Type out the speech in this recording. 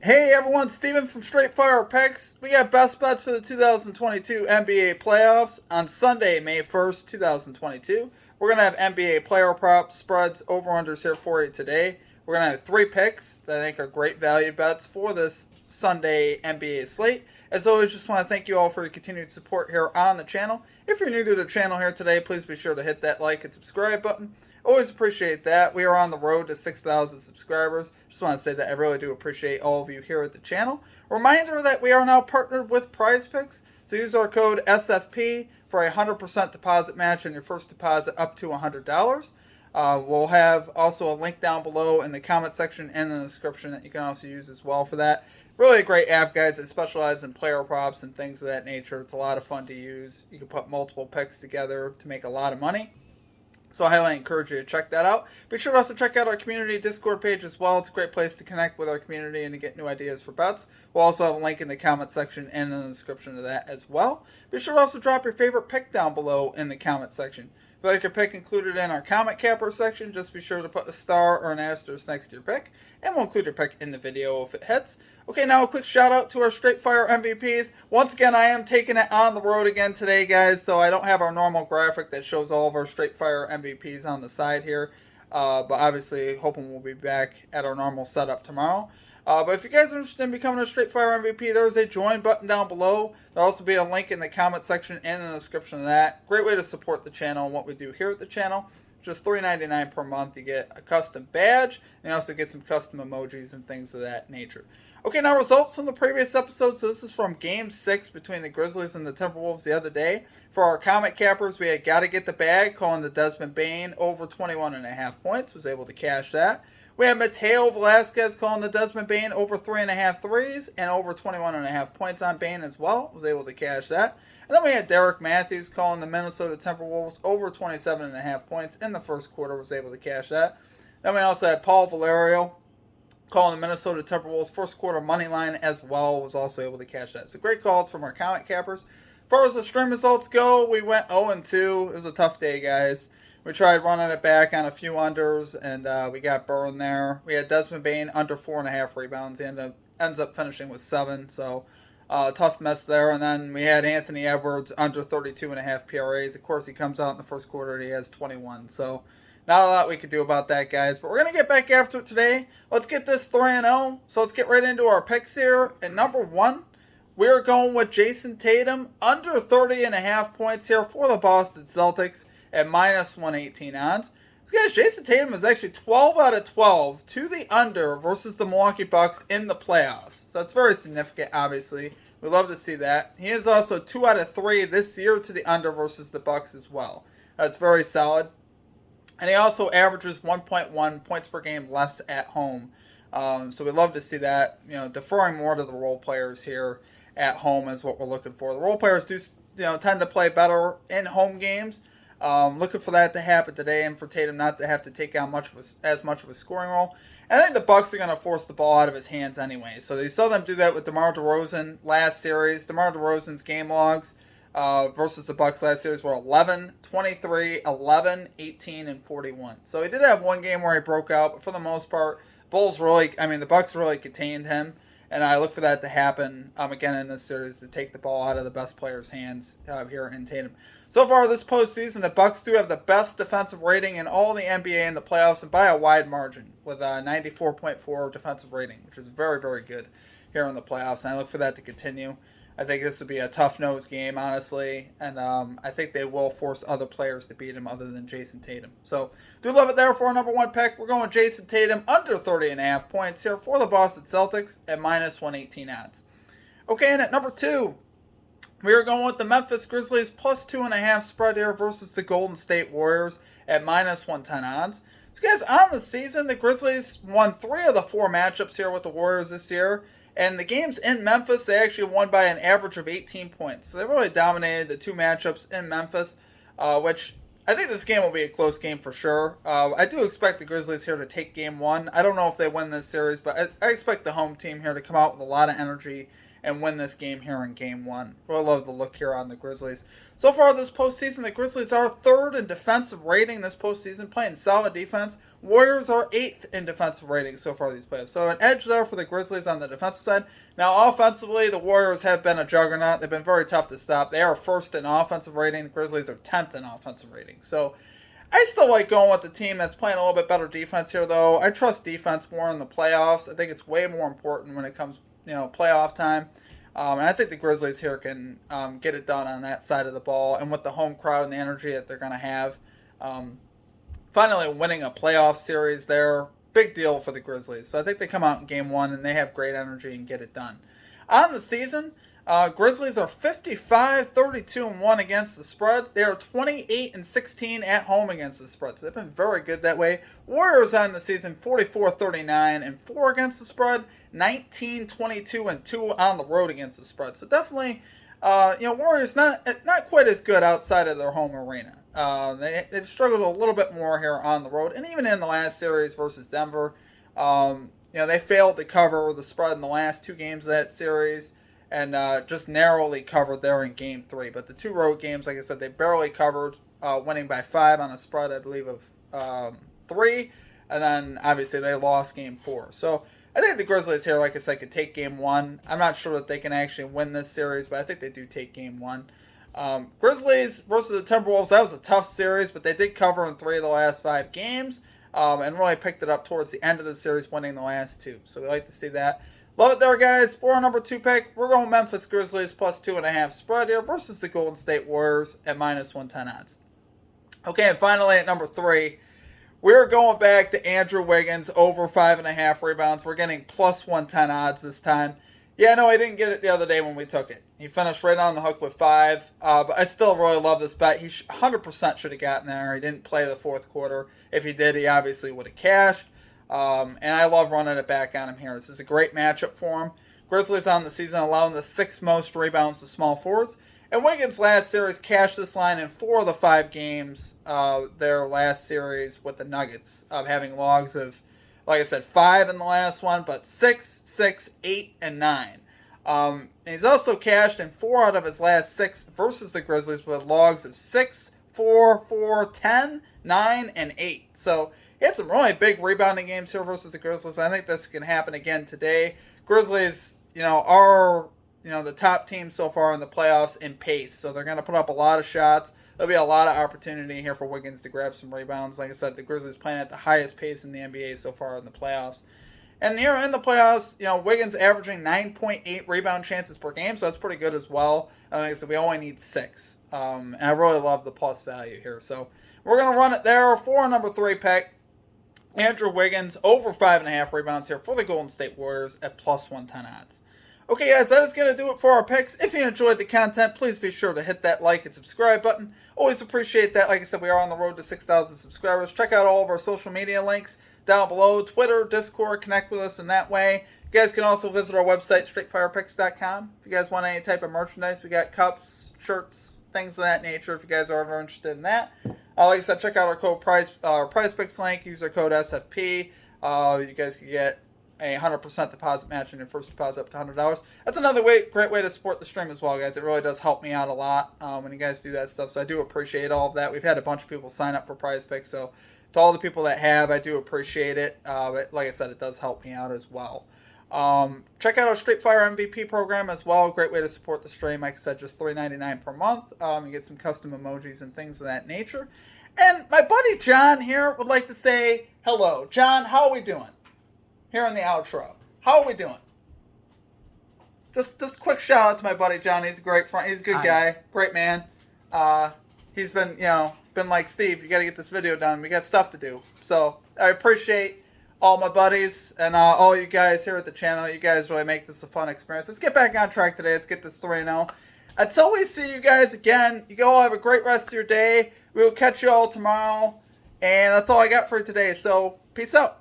Hey everyone, Steven from Straight Fire Picks. We got best bets for the 2022 NBA playoffs on Sunday, May 1st, 2022. We're going to have NBA player props, spreads, over-unders here for you today. We're going to have three picks that I think are great value bets for this Sunday NBA slate. As always, just want to thank you all for your continued support here on the channel. If you're new to the channel here today, please be sure to hit that like and subscribe button. Always appreciate that. We are on the road to 6,000 subscribers. Just want to say that I really do appreciate all of you here at the channel. Reminder that we are now partnered with Prize Picks. So use our code SFP for a 100% deposit match on your first deposit up to $100. We'll have also a link down below in the comment section and in the description that you can also use as well for that. Really a great app, guys. It specializes in player props and things of that nature. It's a lot of fun to use. You can put multiple picks together to make a lot of money. So I highly encourage you to check that out. Be sure to also check out our community Discord page as well. It's a great place to connect with our community and to get new ideas for bets. We'll also have a link in the comment section and in the description of that as well. Be sure to also drop your favorite pick down below in the comment section. If you like your pick included in our comment capper section, just be sure to put a star or an asterisk next to your pick, and we'll include your pick in the video if it hits. Okay, now a quick shout out to our Straight Fire MVPs. Once again, I am taking it on the road again today, guys, so I don't have our normal graphic that shows all of our Straight Fire MVPs on the side here. But obviously, hoping we'll be back at our normal setup tomorrow. But if you guys are interested in becoming a Straight Fire MVP, there is a join button down below. There'll also be a link in the comment section and in the description of that. Great way to support the channel and what we do here at the channel. Just $3.99 per month. You get a custom badge, and you also get some custom emojis and things of that nature. Okay, now results from the previous episode. So this is from Game 6 between the Grizzlies and the Timberwolves the other day. For our comment cappers, we had Gotta Get the Bag, calling the Desmond Bane over 21.5 points. Was able to cash that. We had Mateo Velasquez calling the Desmond Bane over 3.5 threes and over 21.5 points on Bane as well. Was able to cash that. And then we had Derek Matthews calling the Minnesota Timberwolves over 27.5 points in the first quarter. Was able to cash that. Then we also had Paul Valerio calling the Minnesota Timberwolves first quarter money line as well. Was also able to cash that. So great calls from our comment cappers. As far as the stream results go, we went 0-2. It was a tough day, guys. We tried running it back on a few unders, and we got burned there. We had Desmond Bane under 4.5 rebounds. He ends up finishing with 7, so tough mess there. And then we had Anthony Edwards under 32.5 PRAs. Of course, he comes out in the first quarter and he has 21, so not a lot we could do about that, guys. But we're going to get back after it today. Let's get this 3-0. So let's get right into our picks here. At number 1, we're going with Jason Tatum under 30.5 points here for the Boston Celtics at minus 118 odds. So guys, Jason Tatum is actually 12 out of 12 to the under versus the Milwaukee Bucks in the playoffs. So that's very significant, obviously. We love to see that. He is also 2 out of 3 this year to the under versus the Bucks as well. That's very solid. And he also averages 1.1 points per game less at home. So we love to see that. You know, deferring more to the role players here at home is what we're looking for. The role players do, tend to play better in home games. Looking for that to happen today, and for Tatum not to have to take on as much of a scoring role. And I think the Bucks are going to force the ball out of his hands anyway. So they saw them do that with DeMar DeRozan last series. DeMar DeRozan's game logs versus the Bucks last series were 11, 23, 11, 18, and 41. So he did have one game where he broke out, but for the most part, the Bucks really contained him. And I look for that to happen again in this series, to take the ball out of the best player's hands here in Tatum. So far this postseason, the Bucks do have the best defensive rating in all the NBA in the playoffs, and by a wide margin, with a 94.4 defensive rating, which is very, very good here in the playoffs. And I look for that to continue. I think this will be a tough-nosed game, honestly, and I think they will force other players to beat him other than Jason Tatum. So, do love it there for our number 1 pick. We're going with Jason Tatum under 30.5 points here for the Boston Celtics at minus 118 odds. Okay, and at number 2, we are going with the Memphis Grizzlies plus 2.5 spread here versus the Golden State Warriors at minus 110 odds. So, guys, on the season, the Grizzlies won 3 of the 4 matchups here with the Warriors this year. And the games in Memphis, they actually won by an average of 18 points. So they really dominated the 2 matchups in Memphis, which I think this game will be a close game for sure. I do expect the Grizzlies here to take game 1. I don't know if they win this series, but I expect the home team here to come out with a lot of energy and win this game here in Game 1. Really love the look here on the Grizzlies. So far this postseason, the Grizzlies are 3rd in defensive rating this postseason, playing solid defense. Warriors are 8th in defensive rating so far these playoffs. So an edge there for the Grizzlies on the defensive side. Now offensively, the Warriors have been a juggernaut. They've been very tough to stop. They are 1st in offensive rating. The Grizzlies are 10th in offensive rating. So I still like going with the team that's playing a little bit better defense here, though. I trust defense more in the playoffs. I think it's way more important when it comes, playoff time. And I think the Grizzlies here can get it done on that side of the ball. And with the home crowd and the energy that they're going to have, finally winning a playoff series there, big deal for the Grizzlies. So I think they come out in Game 1 and they have great energy and get it done. On the season, Grizzlies are 55-32-1 against the spread. They are 28-16 at home against the spread. So they've been very good that way. Warriors on the season 44-39-4 against the spread. 19-22-2 on the road against the spread. So definitely, Warriors not quite as good outside of their home arena. They've struggled a little bit more here on the road, and even in the last series versus Denver, they failed to cover the spread in the last 2 games of that series, and just narrowly covered there in Game 3. But the 2 road games, like I said, they barely covered, winning by 5 on a spread, I believe, of 3, and then obviously they lost Game 4. So I think the Grizzlies here, like I said, could take Game 1. I'm not sure that they can actually win this series, but I think they do take Game 1. Grizzlies versus the Timberwolves, that was a tough series, but they did cover in 3 of the last 5 games, and really picked it up towards the end of the series, winning the last 2. So we like to see that. Love it there, guys. For our number 2 pick, we're going Memphis Grizzlies plus 2.5 spread here versus the Golden State Warriors at minus 110 odds. Okay, and finally at number 3, we're going back to Andrew Wiggins over 5.5 rebounds. We're getting plus 110 odds this time. Yeah, no, I didn't get it the other day when we took it. He finished right on the hook with 5, but I still really love this bet. He 100% should have gotten there. He didn't play the 4th quarter. If he did, he obviously would have cashed. And I love running it back on him here. This is a great matchup for him. Grizzlies on the season allowing the 6th most rebounds to small forwards. And Wiggins' last series cashed this line in 4 of the 5 games, their last series with the Nuggets, having logs of, like I said, 5 in the last one, but 6, 6, 8, and 9. And he's also cashed in 4 out of his last 6 versus the Grizzlies with logs of 6, 4, 4, 10, 9, and 8. So he had some really big rebounding games here versus the Grizzlies. I think this can happen again today. Grizzlies, are the top team so far in the playoffs in pace. So they're going to put up a lot of shots. There'll be a lot of opportunity here for Wiggins to grab some rebounds. Like I said, the Grizzlies playing at the highest pace in the NBA so far in the playoffs. And here in the playoffs, Wiggins averaging 9.8 rebound chances per game, so that's pretty good as well. And like I said, we only need 6. And I really love the plus value here. So we're going to run it there for our number 3 pick. Andrew Wiggins over 5.5 rebounds here for the Golden State Warriors at plus 110 odds. Okay, guys, that is going to do it for our picks. If you enjoyed the content, please be sure to hit that like and subscribe button. Always appreciate that. Like I said, we are on the road to 6,000 subscribers. Check out all of our social media links down below. Twitter, Discord, connect with us in that way. You guys can also visit our website, straightfirepicks.com. If you guys want any type of merchandise, we got cups, shirts, things of that nature if you guys are ever interested in that. Like I said, check out our code Prize Picks link. Use our code SFP. You guys can get a 100% deposit match in your first deposit up to $100. That's another great way to support the stream as well, guys. It really does help me out a lot when you guys do that stuff. So I do appreciate all of that. We've had a bunch of people sign up for Prize Picks, so to all the people that have, I do appreciate it. But like I said, it does help me out as well. Check out our Straight Fire MVP program as well. Great way to support the stream. Like I said, just $3.99 per month. You get some custom emojis and things of that nature. And my buddy John here would like to say hello. John, how are we doing? Here in the outro. How are we doing? Just a quick shout out to my buddy John. He's a great friend. He's a good guy. Great man. He's been, been like, Steve, you got to get this video done. We got stuff to do. So I appreciate all my buddies and all you guys here at the channel. You guys really make this a fun experience. Let's get back on track today. Let's get this 3-0. Until we see you guys again, you all have a great rest of your day. We will catch you all tomorrow. And that's all I got for today. So peace out.